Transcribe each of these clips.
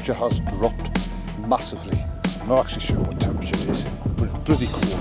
temperature has dropped massively. I'm not actually sure what temperature it is, but it's bloody cold.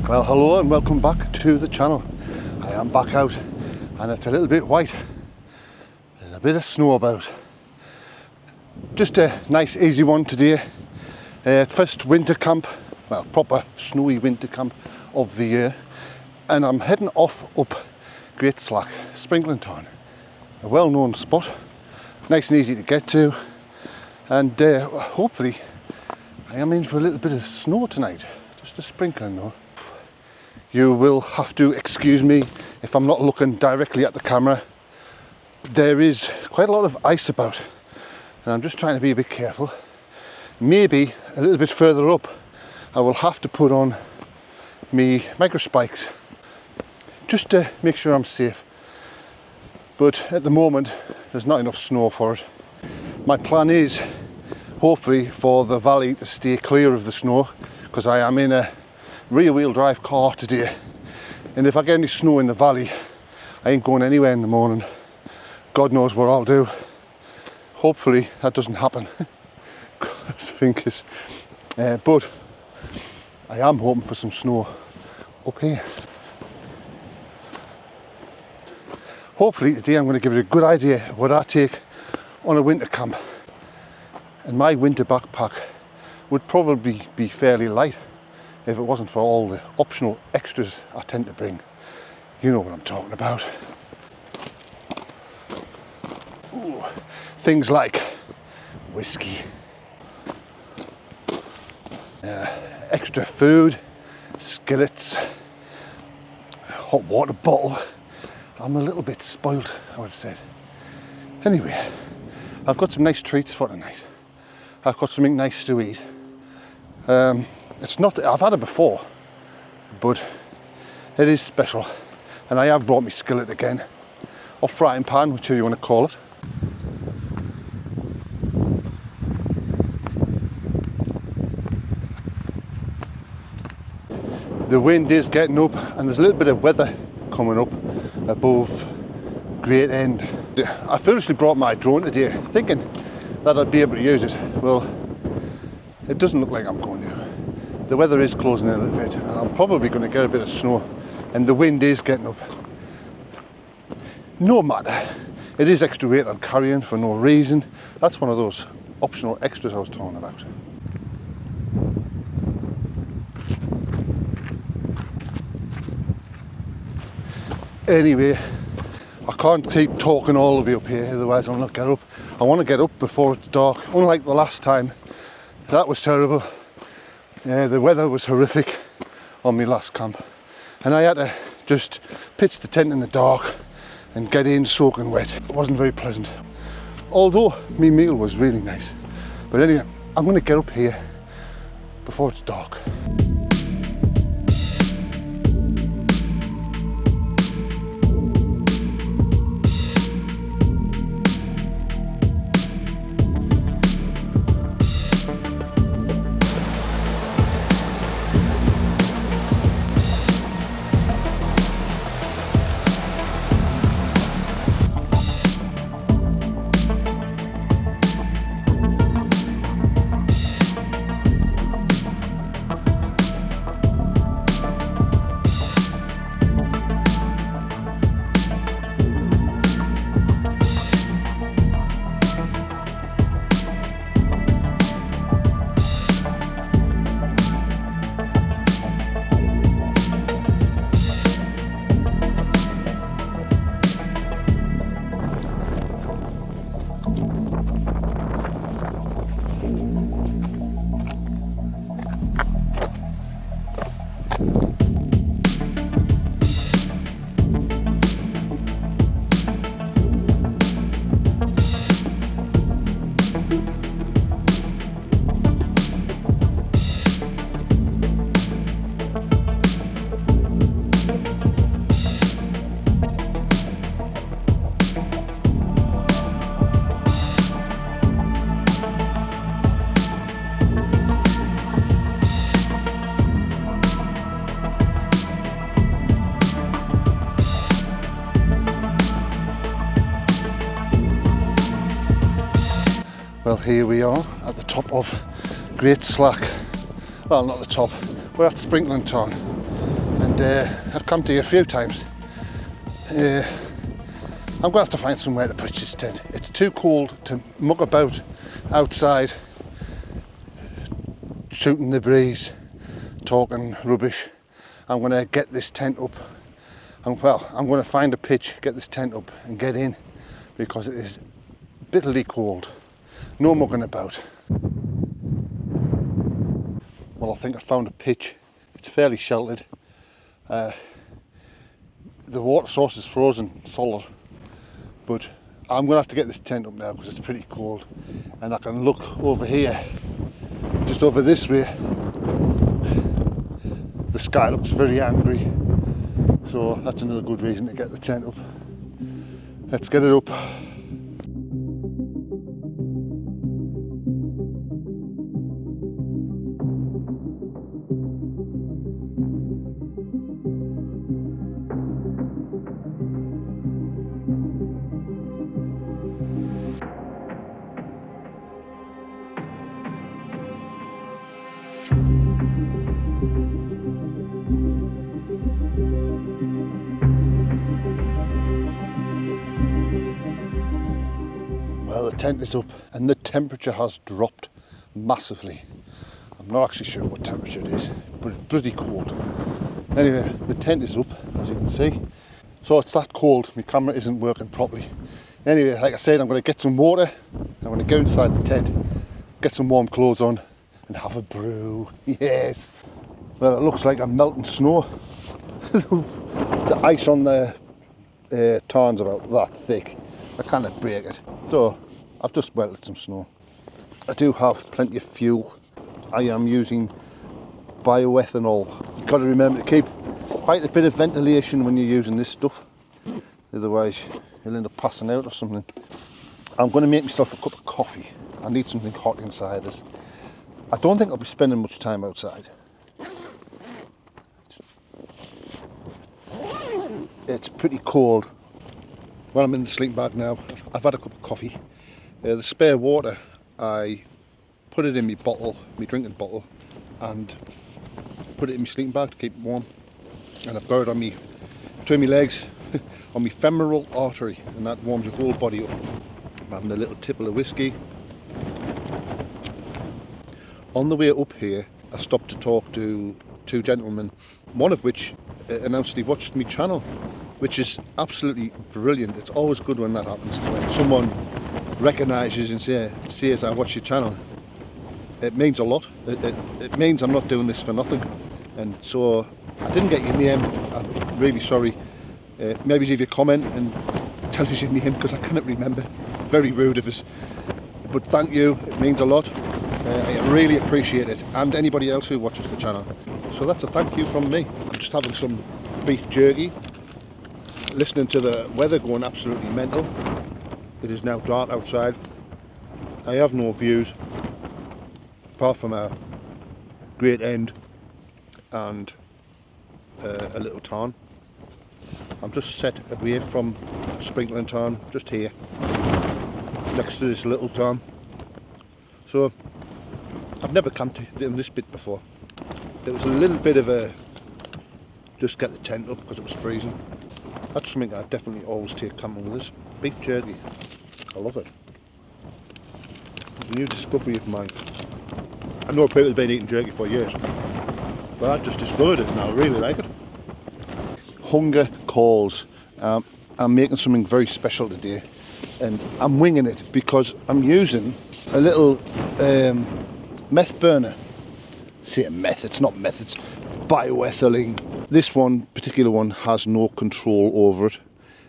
Well, hello and welcome back to the channel. I am back out and it's a little bit white. There's a bit of snow about. Just a nice easy one today. First winter camp, well, proper snowy winter camp of the year. And I'm heading off up Great Slack, Sprinkling Town. A well-known spot, nice and easy to get to. And hopefully I am in for a little bit of snow tonight. Just a sprinkling though. You will have to excuse me if I'm not looking directly at the camera. There is quite a lot of ice about and I'm just trying to be a bit careful. Maybe a little bit further up I will have to put on me micro spikes just to make sure I'm safe. But at the moment there's not enough snow for it. My plan is hopefully for the valley to stay clear of the snow because I am in a rear-wheel drive car today, and if I get any snow in the valley I ain't going anywhere in the morning. God knows what I'll do. Hopefully that doesn't happen. Cross fingers. But I am hoping for some snow up here. Hopefully today I'm going to give you a good idea of what I take on a winter camp, and my winter backpack would probably be fairly light if it wasn't for all the optional extras I tend to bring. You know what I'm talking about. Ooh, things like whiskey, extra food, skillets, hot water bottle. I'm a little bit spoilt, I would say. Anyway, I've got some nice treats for tonight. I've got something nice to eat. It's not, I've had it before, but it is special. And I have brought my skillet again, or frying pan, whichever you want to call it. The wind is getting up and there's a little bit of weather coming up above Great End. I foolishly brought my drone today thinking that I'd be able to use it. Well, it doesn't look like I'm going to. The weather is closing in a little bit and I'm probably going to get a bit of snow and the wind is getting up. No matter, it is extra weight I'm carrying for no reason. That's one of those optional extras I was talking about. Anyway, I can't keep talking all the way up here, otherwise I'll not get up. I want to get up before it's dark, unlike the last time. That was terrible. Yeah, the weather was horrific on my last camp and I had to just pitch the tent in the dark and get in soaking wet. It wasn't very pleasant, although my meal was really nice. But anyway, I'm going to get up here before it's dark. Well, here we are at the top of Great Slack. Well, not the top, we're at Sprinkling Tarn, and I've come to here a few times. I'm going to have to find somewhere to pitch this tent. It's too cold to muck about outside, shooting the breeze, talking rubbish. I'm going to get this tent up. I'm going to find a pitch, get this tent up and get in, because it is bitterly cold. No mucking about. Well, I think I found a pitch. It's fairly sheltered. The water source is frozen solid, but I'm going to have to get this tent up now because it's pretty cold. And I can look over here, just over this way. The sky looks very angry, so that's another good reason to get the tent up. Let's get it up. Well, the tent is up and the temperature has dropped massively. I'm not actually sure what temperature it is, but it's bloody cold. Anyway, the tent is up, as you can see. So it's that cold, my camera isn't working properly. Anyway, like I said, I'm going to get some water. I'm going to go inside the tent, get some warm clothes on and have a brew. Yes. Well, it looks like I'm melting snow. The ice on the tarn's about that thick. I cannot break it. So I've just melted some snow. I do have plenty of fuel. I am using bioethanol. You've got to remember to keep quite a bit of ventilation when you're using this stuff. Otherwise you'll end up passing out or something. I'm going to make myself a cup of coffee. I need something hot inside us. I don't think I'll be spending much time outside. It's pretty cold. Well, I'm in the sleeping bag now. I've had a cup of coffee. The spare water, I put it in my bottle, my drinking bottle, and put it in my sleeping bag to keep it warm. And I've got it on me, between my legs, on my femoral artery, and that warms your whole body up. I'm having a little tipple of whiskey. On the way up here, I stopped to talk to two gentlemen, one of which announced he watched my channel, which is absolutely brilliant. It's always good when that happens, when someone recognises and says, I watch your channel. It means a lot. It means I'm not doing this for nothing. And so I didn't get your name. I'm really sorry. Maybe leave your comment and tell us your name, because I cannot remember. Very rude of us. But thank you, it means a lot. I really appreciate it, and anybody else who watches the channel. So that's a thank you from me. I'm just having some beef jerky, listening to the weather going absolutely mental. It is now dark outside. I have no views apart from a great end and a little tarn. I'm just set away from Sprinkling Tarn, just here next to this little tarn. So I've never come to this bit before. There was a little bit of a just get the tent up because it was freezing. That's something I definitely always take camping with us. Beef jerky. I love it. It's a new discovery of mine. I know people have been eating jerky for years, but I just discovered it and I really like it. Hunger calls. I'm making something very special today, and I'm winging it because I'm using a little meth burner. Say meth, it's not meth, it's bioethylene. This particular one has no control over it.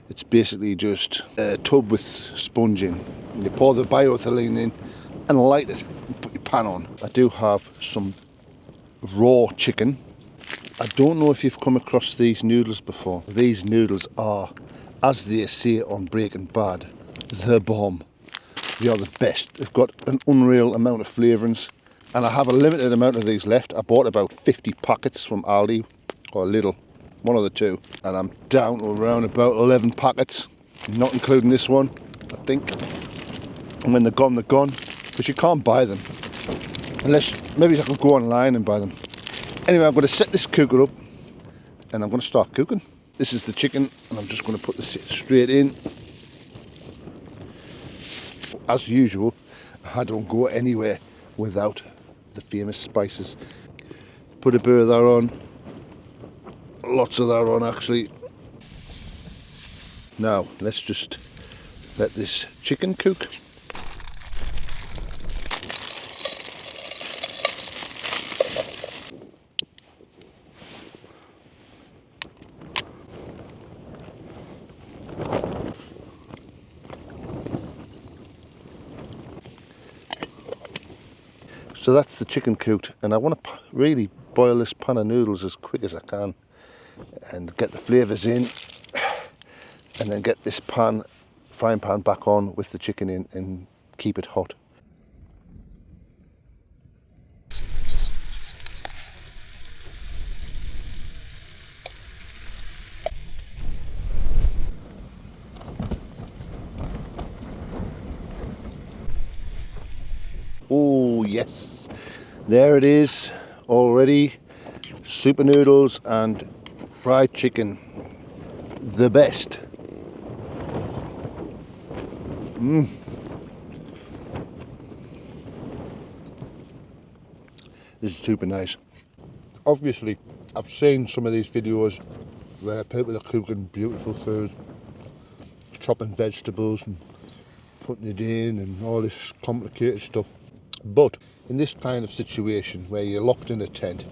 It's basically just a tub with sponge in. And you pour the bioethylene in and light it and put your pan on. I do have some raw chicken. I don't know if you've come across these noodles before. These noodles are, as they say on Breaking Bad, the bomb. They are the best. They've got an unreal amount of flavourings, and I have a limited amount of these left. I bought about 50 packets from Aldi, or Lidl, one of the two, and I'm down to around about 11 packets, not including this one, I think. And when they're gone, they're gone. But you can't buy them. Unless, maybe I could go online and buy them. Anyway, I'm going to set this cooker up and I'm going to start cooking. This is the chicken and I'm just going to put this straight in. As usual, I don't go anywhere without the famous spices. Put a bit of that on. Lots of that on actually. Now, let's just let this chicken cook. So that's the chicken cooked, and I want to really boil this pan of noodles as quick as I can and get the flavours in, and then get this frying pan back on with the chicken in and keep it hot. Oh yes, there it is already. Super noodles and fried chicken, the best. This is super nice. Obviously, I've seen some of these videos where people are cooking beautiful food, chopping vegetables and putting it in and all this complicated stuff. But in this kind of situation where you're locked in a tent,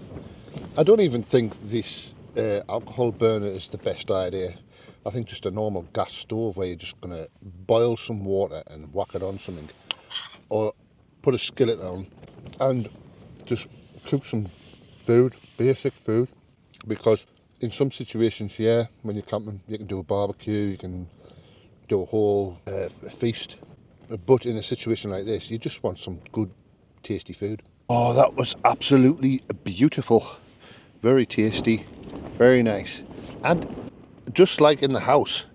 I don't even think this alcohol burner is the best idea. I think just a normal gas stove where you're just going to boil some water and whack it on something, or put a skillet on and just cook some food, basic food, because in some situations, yeah, when you're camping, you can do a barbecue, you can do a whole feast, but in a situation like this, you just want some good, tasty food. Oh, that was absolutely beautiful. Very tasty, very nice. And just like in the house,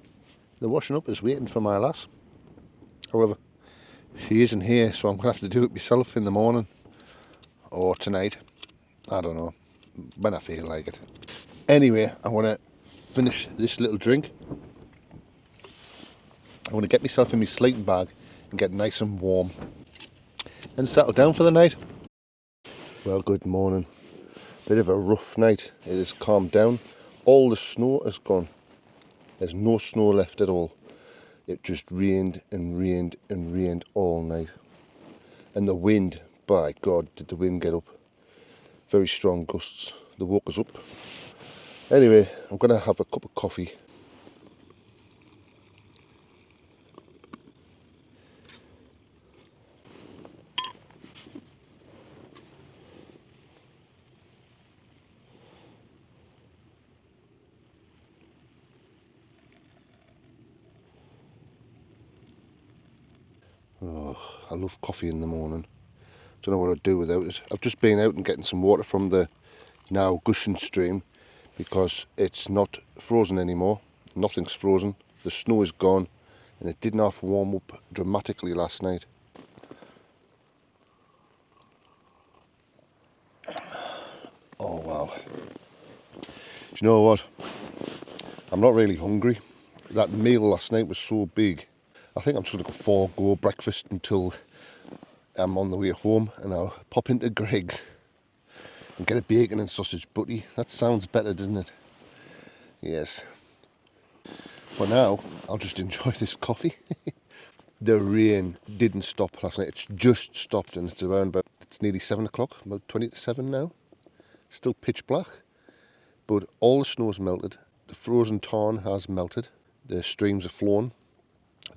the washing up is waiting for my lass. However, she isn't here, so I'm going to have to do it myself in the morning or tonight. I don't know, when I feel like it. Anyway, I want to finish this little drink. I want to get myself in my sleeping bag and get nice and warm and settle down for the night. Well, good morning. Bit of a rough night. It has calmed down. All the snow has gone. There's no snow left at all. It just rained and rained and rained all night. And the wind, by God, did the wind get up. Very strong gusts. They woke us up. Anyway, I'm going to have a cup of coffee. Oh, I love coffee in the morning. Don't know what I'd do without it. I've just been out and getting some water from the now gushing stream because it's not frozen anymore. Nothing's frozen. The snow is gone and it didn't half warm up dramatically last night. Oh wow. Do you know what? I'm not really hungry. That meal last night was so big. I think I'm just going to forego breakfast until I'm on the way home, and I'll pop into Greg's and get a bacon and sausage butty. That sounds better, doesn't it? Yes. For now, I'll just enjoy this coffee. The rain didn't stop last night. It's just stopped, and it's nearly 7 o'clock, about 20 to 7 now. Still pitch black, but all the snow's melted. The frozen tarn has melted. The streams are flown.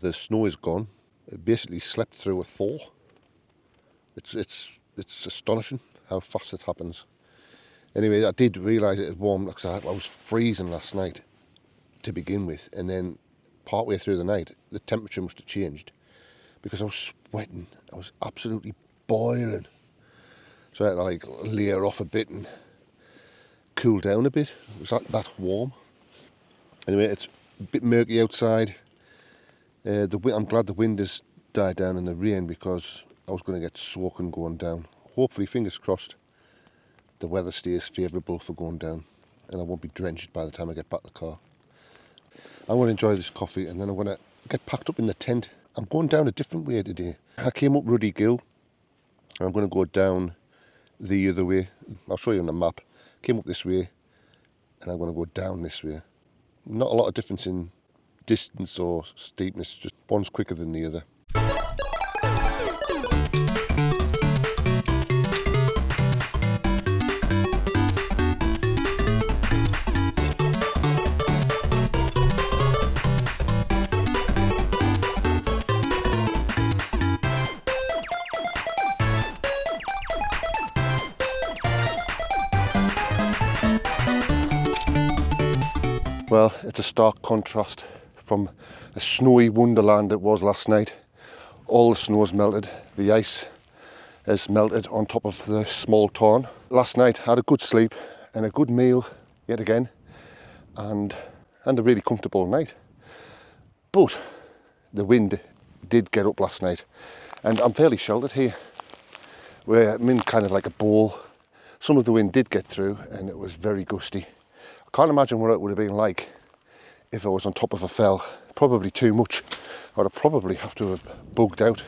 The snow is gone. It basically slept through a thaw. It's astonishing how fast it happens. Anyway, I did realise it had warmed because I was freezing last night to begin with, and then partway through the night the temperature must have changed because I was sweating. I was absolutely boiling. So I had to like layer off a bit and cool down a bit. It was that warm. Anyway, it's a bit murky outside. I'm glad the wind has died down in the rain because I was going to get soaking going down. Hopefully, fingers crossed, the weather stays favourable for going down and I won't be drenched by the time I get back to the car. I'm going to enjoy this coffee and then I'm going to get packed up in the tent. I'm going down a different way today. I came up Ruddy Gill and I'm going to go down the other way. I'll show you on the map. Came up this way and I'm going to go down this way. Not a lot of difference in distance or steepness, just one's quicker than the other. Well, it's a stark contrast from a snowy wonderland it was last night. All the snow's melted, the ice has melted on top of the small tarn. Last night I had a good sleep and a good meal yet again, and a really comfortable night. But the wind did get up last night and I'm fairly sheltered here, where I'm in kind of like a bowl. Some of the wind did get through and it was very gusty. I can't imagine what it would have been like if I was on top of a fell. Probably too much. I would probably have to have bugged out.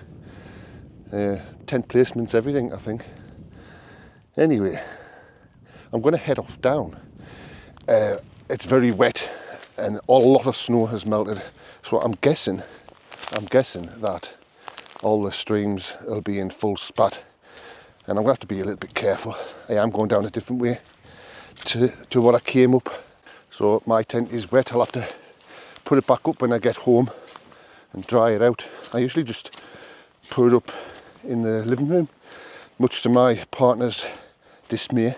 Tent placements, everything, I think. Anyway, I'm going to head off down. It's very wet and a lot of snow has melted. So I'm guessing that all the streams will be in full spat. And I'm going to have to be a little bit careful. I am going down a different way to what I came up. So my tent is wet. I'll have to put it back up when I get home and dry it out. I usually just put it up in the living room, much to my partner's dismay.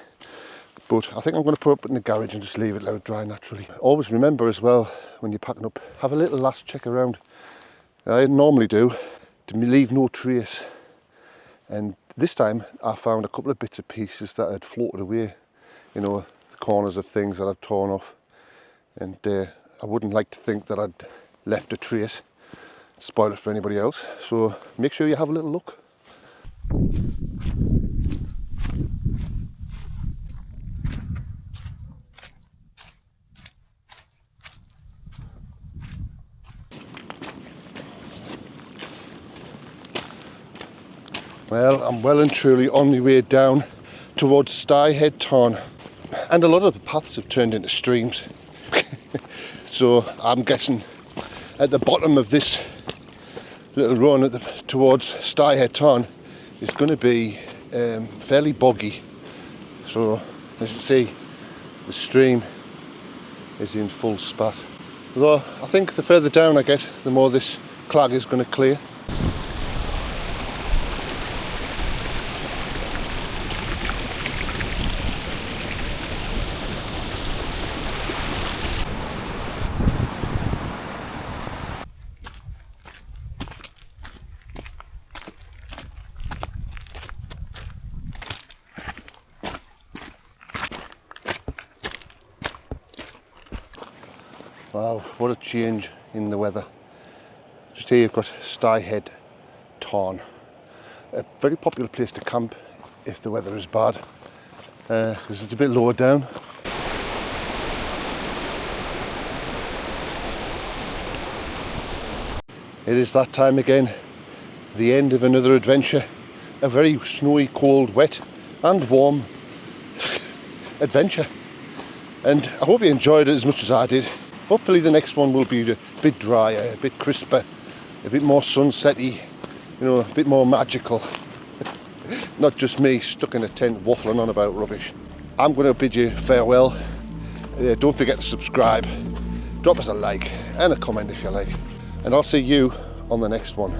But I think I'm going to put it up in the garage and just leave it let it dry naturally. Always remember as well, when you're packing up, have a little last check around. I normally do, to leave no trace. And this time I found a couple of bits and pieces that had floated away. You know, the corners of things that I've torn off. And I wouldn't like to think that I'd left a trace, spoil it for anybody else. So make sure you have a little look. Well, I'm well and truly on my way down towards Styhead Tarn, and a lot of the paths have turned into streams. So I'm guessing at the bottom of this little run towards Styhead Tarn is going to be fairly boggy. So as you see, the stream is in full spat. Although I think the further down I get, the more this clag is going to clear. Wow, what a change in the weather. Just here you've got Styhead Tarn. A very popular place to camp if the weather is bad, because it's a bit lower down. It is that time again, the end of another adventure. A very snowy, cold, wet and warm adventure. And I hope you enjoyed it as much as I did. Hopefully the next one will be a bit drier, a bit crisper, a bit more sunsetty, you know, a bit more magical. Not just me stuck in a tent waffling on about rubbish. I'm going to bid you farewell. Don't forget to subscribe, drop us a like and a comment if you like. And I'll see you on the next one.